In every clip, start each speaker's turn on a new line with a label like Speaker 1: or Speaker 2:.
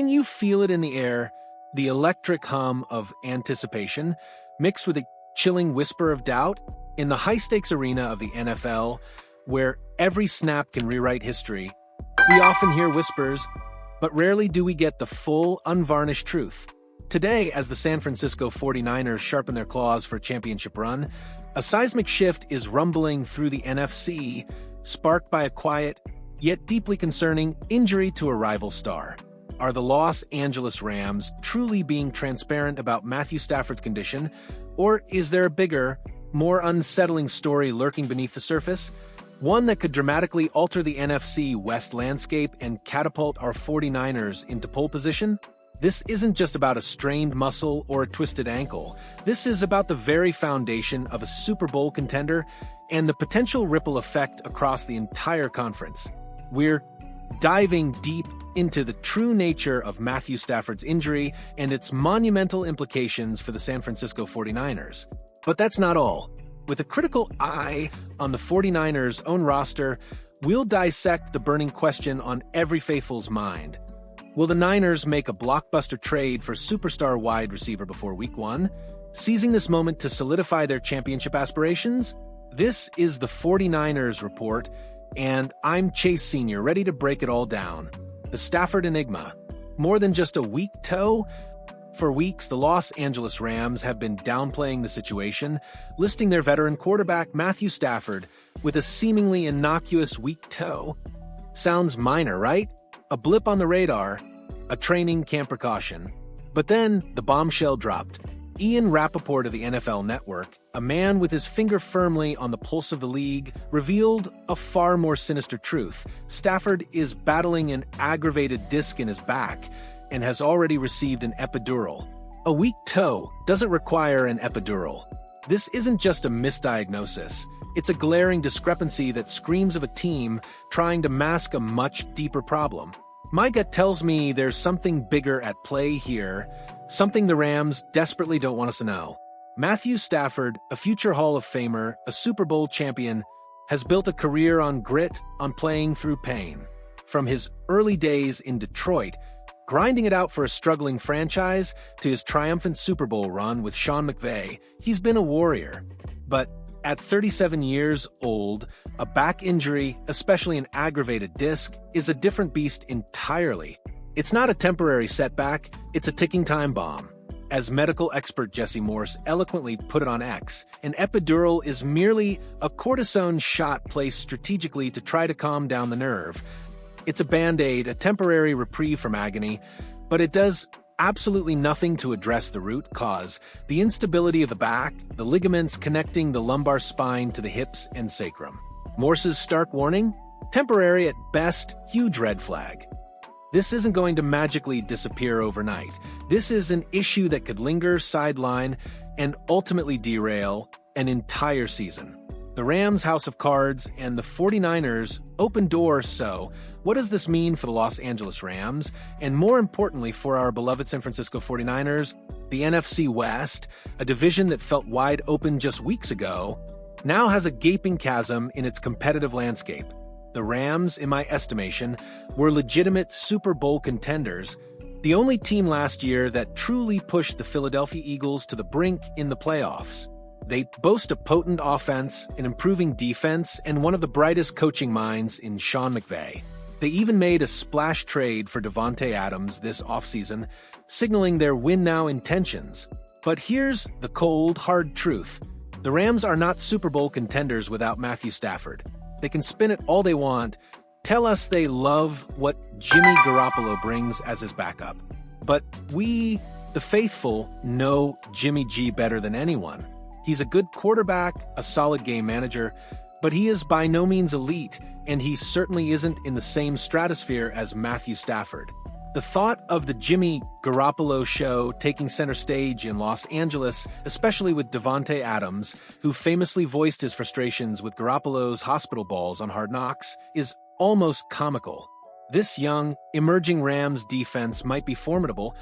Speaker 1: Can you feel it in the air? The electric hum of anticipation, mixed with a chilling whisper of doubt? In the high-stakes arena of the NFL, where every snap can rewrite history, we often hear whispers, but rarely do we get the full, unvarnished truth. Today, as the San Francisco 49ers sharpen their claws for a championship run, a seismic shift is rumbling through the NFC, sparked by a quiet, yet deeply concerning, injury to a rival star. Are the Los Angeles Rams truly being transparent about Matthew Stafford's condition, or is there a bigger, more unsettling story lurking beneath the surface? One that could dramatically alter the NFC West landscape and catapult our 49ers into pole position? This isn't just about a strained muscle or a twisted ankle. This is about the very foundation of a Super Bowl contender and the potential ripple effect across the entire conference. We're diving deep into the true nature of Matthew Stafford's injury and its monumental implications for the San Francisco 49ers. But that's not all. With a critical eye on the 49ers' own roster, we'll dissect the burning question on every faithful's mind. Will the Niners make a blockbuster trade for superstar wide receiver before Week 1, seizing this moment to solidify their championship aspirations? This is the 49ers Report, and I'm Chase Sr., ready to break it all down. The Stafford Enigma. More than just a weak toe? For weeks, the Los Angeles Rams have been downplaying the situation, listing their veteran quarterback Matthew Stafford with a seemingly innocuous weak toe. Sounds minor, right? A blip on the radar, a training camp precaution. But then, the bombshell dropped. Ian Rappaport of the NFL Network, a man with his finger firmly on the pulse of the league, revealed a far more sinister truth. Stafford is battling an aggravated disc in his back and has already received an epidural. A weak toe doesn't require an epidural. This isn't just a misdiagnosis. It's a glaring discrepancy that screams of a team trying to mask a much deeper problem. My gut tells me there's something bigger at play here, something the Rams desperately don't want us to know. Matthew Stafford, a future Hall of Famer, a Super Bowl champion, has built a career on grit, on playing through pain. From his early days in Detroit, grinding it out for a struggling franchise, to his triumphant Super Bowl run with Sean McVay, he's been a warrior. But at 37 years old, a back injury, especially an aggravated disc, is a different beast entirely. It's not a temporary setback, it's a ticking time bomb. As medical expert Jesse Morse eloquently put it on X, an epidural is merely a cortisone shot placed strategically to try to calm down the nerve. It's a band-aid, a temporary reprieve from agony, but it does absolutely nothing to address the root cause, the instability of the back, the ligaments connecting the lumbar spine to the hips and sacrum. Morse's stark warning? Temporary at best, huge red flag. This isn't going to magically disappear overnight. This is an issue that could linger, sideline, and ultimately derail an entire season. The Rams' house of cards and the 49ers open doors. So, what does this mean for the Los Angeles Rams? And more importantly, for our beloved San Francisco 49ers, the NFC West, a division that felt wide open just weeks ago, now has a gaping chasm in its competitive landscape. The Rams, in my estimation, were legitimate Super Bowl contenders, the only team last year that truly pushed the Philadelphia Eagles to the brink in the playoffs. They boast a potent offense, an improving defense, and one of the brightest coaching minds in Sean McVay. They even made a splash trade for Davante Adams this offseason, signaling their win-now intentions. But here's the cold, hard truth. The Rams are not Super Bowl contenders without Matthew Stafford. They can spin it all they want, tell us they love what Jimmy Garoppolo brings as his backup. But we, the faithful, know Jimmy G better than anyone. He's a good quarterback, a solid game manager, but he is by no means elite, and he certainly isn't in the same stratosphere as Matthew Stafford. The thought of the Jimmy Garoppolo show taking center stage in Los Angeles, especially with Davante Adams, who famously voiced his frustrations with Garoppolo's hospital balls on Hard Knocks, is almost comical. This young, emerging Rams defense might be formidable,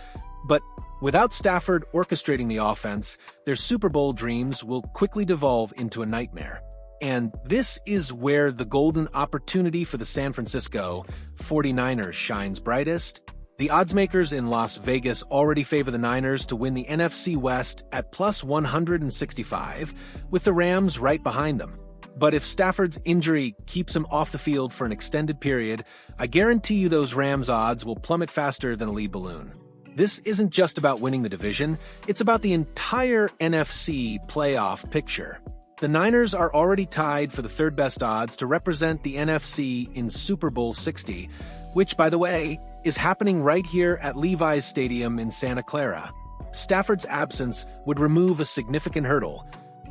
Speaker 1: but without Stafford orchestrating the offense, their Super Bowl dreams will quickly devolve into a nightmare. And this is where the golden opportunity for the San Francisco 49ers shines brightest. The oddsmakers in Las Vegas already favor the Niners to win the NFC West at plus 165, with the Rams right behind them. But if Stafford's injury keeps him off the field for an extended period, I guarantee you those Rams odds will plummet faster than a lead balloon. This isn't just about winning the division, it's about the entire NFC playoff picture. The Niners are already tied for the third best odds to represent the NFC in Super Bowl 60, which, by the way, is happening right here at Levi's Stadium in Santa Clara. Stafford's absence would remove a significant hurdle,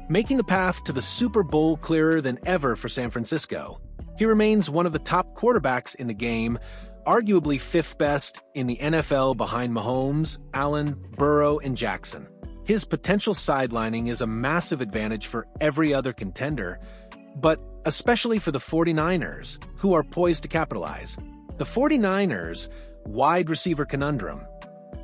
Speaker 1: making the path to the Super Bowl clearer than ever for San Francisco. He remains one of the top quarterbacks in the game, arguably fifth best in the NFL behind Mahomes, Allen, Burrow, and Jackson. His potential sidelining is a massive advantage for every other contender, but especially for the 49ers, who are poised to capitalize. The 49ers' wide receiver conundrum: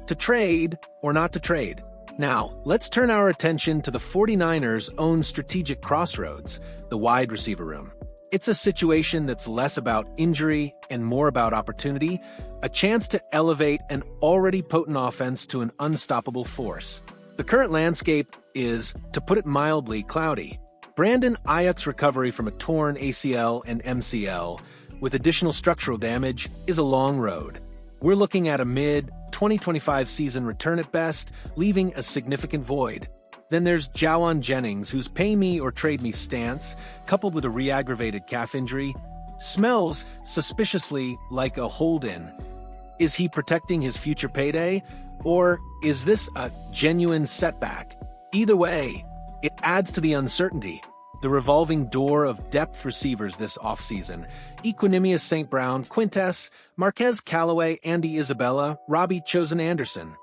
Speaker 1: to trade or not to trade. Now, let's turn our attention to the 49ers' own strategic crossroads, the wide receiver room. It's a situation that's less about injury and more about opportunity, a chance to elevate an already potent offense to an unstoppable force. The current landscape is, to put it mildly, cloudy. Brandon Ayuk's recovery from a torn ACL and MCL, with additional structural damage, is a long road. We're looking at a mid-2025 season return at best, leaving a significant void. Then there's Jawan Jennings, whose pay-me-or-trade-me stance, coupled with a re-aggravated calf injury, smells suspiciously like a hold-in. Is he protecting his future payday, or is this a genuine setback? Either way, it adds to the uncertainty. The revolving door of depth receivers this offseason: Equanimous St. Brown, Quintess, Marquez Callaway, Andy Isabella, Robbie Chosen-Anderson.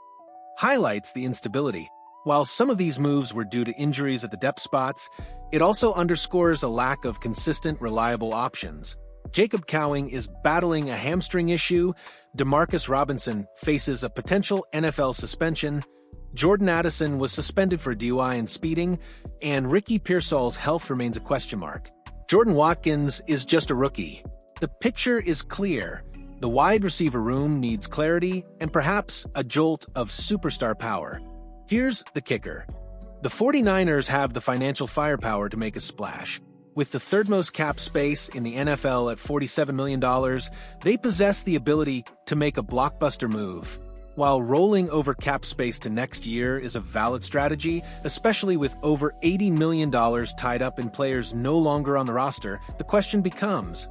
Speaker 1: Highlights the instability. While some of these moves were due to injuries at the depth spots, it also underscores a lack of consistent, reliable options. Jacob Cowing is battling a hamstring issue, Demarcus Robinson faces a potential NFL suspension, Jordan Addison was suspended for DUI and speeding, and Ricky Pearsall's health remains a question mark. Jordan Watkins is just a rookie. The picture is clear. The wide receiver room needs clarity and perhaps a jolt of superstar power. Here's the kicker. The 49ers have the financial firepower to make a splash. With the third most cap space in the NFL at $47 million, they possess the ability to make a blockbuster move. While rolling over cap space to next year is a valid strategy, especially with over $80 million tied up in players no longer on the roster, the question becomes,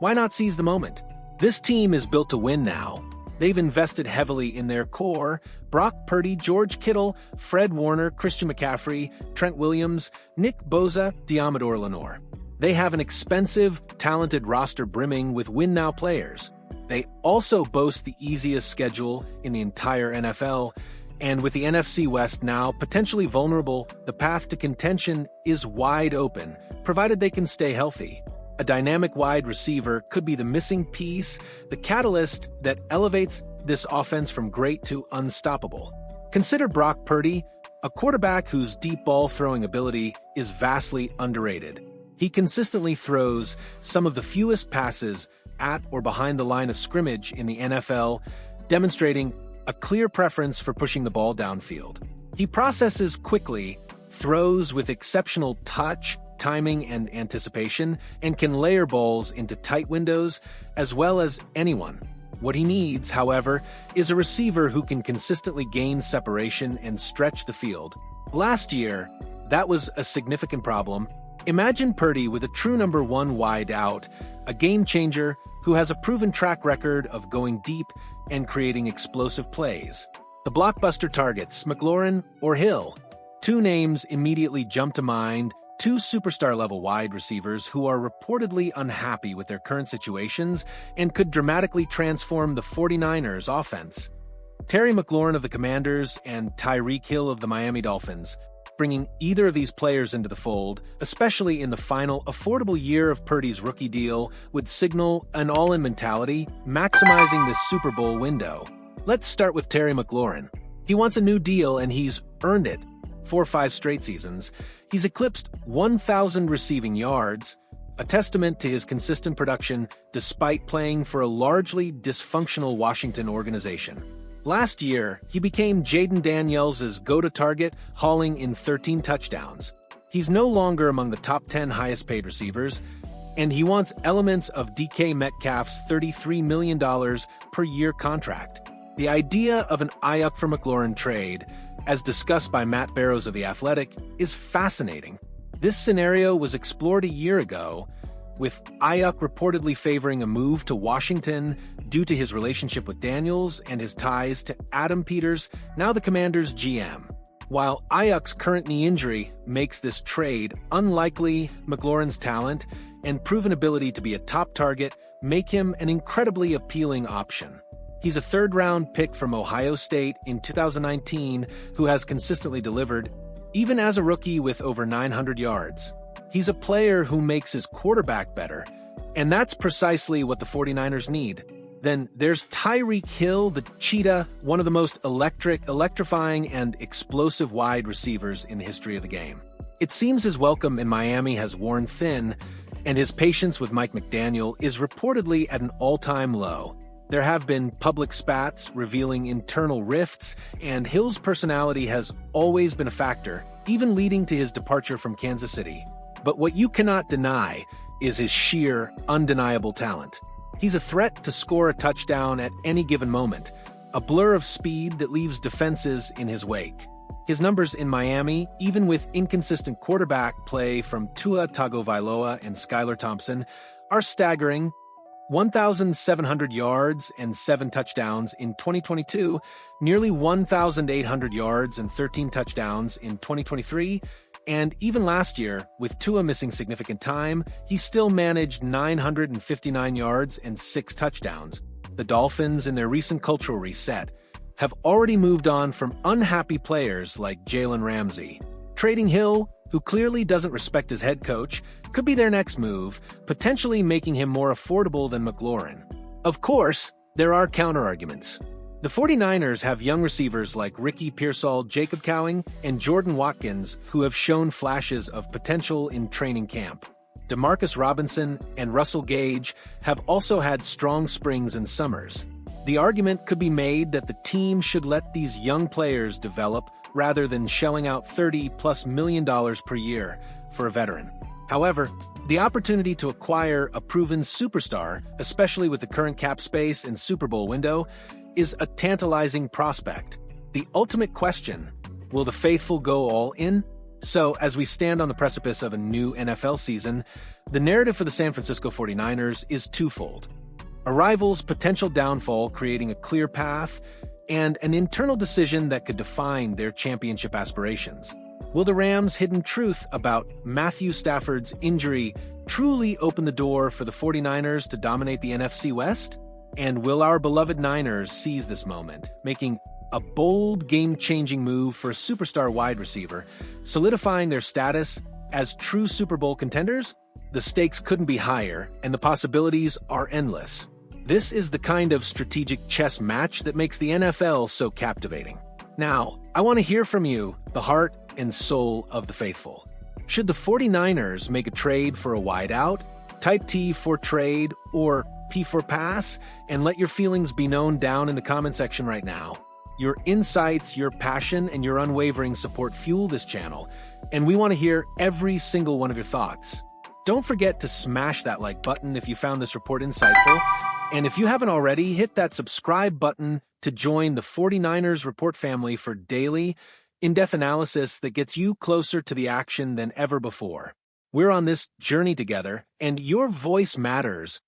Speaker 1: why not seize the moment? This team is built to win now. They've invested heavily in their core: Brock Purdy, George Kittle, Fred Warner, Christian McCaffrey, Trent Williams, Nick Bosa, Diamador Lenore. They have an expensive, talented roster brimming with win-now players. They also boast the easiest schedule in the entire NFL, and with the NFC West now potentially vulnerable, the path to contention is wide open, provided they can stay healthy. A dynamic wide receiver could be the missing piece, the catalyst that elevates this offense from great to unstoppable. Consider Brock Purdy, a quarterback whose deep ball throwing ability is vastly underrated. He consistently throws some of the fewest passes at or behind the line of scrimmage in the NFL, demonstrating a clear preference for pushing the ball downfield. He processes quickly, throws with exceptional touch, timing, and anticipation, and can layer balls into tight windows as well as anyone. What he needs, however, is a receiver who can consistently gain separation and stretch the field. Last year, that was a significant problem. Imagine Purdy with a true number one wide out, a game changer who has a proven track record of going deep and creating explosive plays. The blockbuster targets, McLaurin or Hill. Two names immediately jump to mind: two superstar-level wide receivers who are reportedly unhappy with their current situations and could dramatically transform the 49ers' offense. Terry McLaurin of the Commanders and Tyreek Hill of the Miami Dolphins. Bringing either of these players into the fold, especially in the final affordable year of Purdy's rookie deal, would signal an all-in mentality, maximizing this Super Bowl window. Let's start with Terry McLaurin. He wants a new deal, and he's earned it. 4 or 5 straight seasons, he's eclipsed 1,000 receiving yards, a testament to his consistent production despite playing for a largely dysfunctional Washington organization. Last year, he became Jaden Daniels' go-to target, hauling in 13 touchdowns. He's no longer among the top 10 highest-paid receivers, and he wants elements of DK Metcalf's $33 million per year contract. The idea of an Ayuk for McLaurin trade, as discussed by Matt Barrows of The Athletic, is fascinating. This scenario was explored a year ago, with Ayuk reportedly favoring a move to Washington due to his relationship with Daniels and his ties to Adam Peters, now the Commanders' GM. While Ayuk's current knee injury makes this trade unlikely, McLaurin's talent and proven ability to be a top target make him an incredibly appealing option. He's a third-round pick from Ohio State in 2019 who has consistently delivered, even as a rookie with over 900 yards. He's a player who makes his quarterback better, and that's precisely what the 49ers need. Then there's Tyreek Hill, the cheetah, one of the most electrifying, and explosive wide receivers in the history of the game. It seems his welcome in Miami has worn thin, and his patience with Mike McDaniel is reportedly at an all-time low. There have been public spats revealing internal rifts, and Hill's personality has always been a factor, even leading to his departure from Kansas City. But what you cannot deny is his sheer, undeniable talent. He's a threat to score a touchdown at any given moment, a blur of speed that leaves defenses in his wake. His numbers in Miami, even with inconsistent quarterback play from Tua Tagovailoa and Skylar Thompson, are staggering. 1,700 yards and 7 touchdowns in 2022, nearly 1,800 yards and 13 touchdowns in 2023, and even last year, with Tua missing significant time, he still managed 959 yards and 6 touchdowns. The Dolphins, in their recent cultural reset, have already moved on from unhappy players like Jalen Ramsey. Trading Hill, who clearly doesn't respect his head coach, could be their next move, potentially making him more affordable than McLaurin. Of course, there are counterarguments. The 49ers have young receivers like Ricky Pearsall, Jacob Cowing, and Jordan Watkins who have shown flashes of potential in training camp. Demarcus Robinson and Russell Gage have also had strong springs and summers. The argument could be made that the team should let these young players develop rather than shelling out $30+ million per year for a veteran. However, the opportunity to acquire a proven superstar, especially with the current cap space and Super Bowl window, is a tantalizing prospect. The ultimate question, will the faithful go all in? So, as we stand on the precipice of a new NFL season, the narrative for the San Francisco 49ers is twofold. A rival's potential downfall creating a clear path, and an internal decision that could define their championship aspirations. Will the Rams' hidden truth about Matthew Stafford's injury truly open the door for the 49ers to dominate the NFC West? And will our beloved Niners seize this moment, making a bold, game-changing move for a superstar wide receiver, solidifying their status as true Super Bowl contenders? The stakes couldn't be higher, and the possibilities are endless. This is the kind of strategic chess match that makes the NFL so captivating. Now, I want to hear from you, the heart and soul of the faithful. Should the 49ers make a trade for a wideout? Type T for trade or P for pass, and let your feelings be known down in the comment section right now. Your insights, your passion, and your unwavering support fuel this channel, and we want to hear every single one of your thoughts. Don't forget to smash that like button if you found this report insightful, and if you haven't already, hit that subscribe button to join the 49ers Report family for daily, in-depth analysis that gets you closer to the action than ever before. We're on this journey together, and your voice matters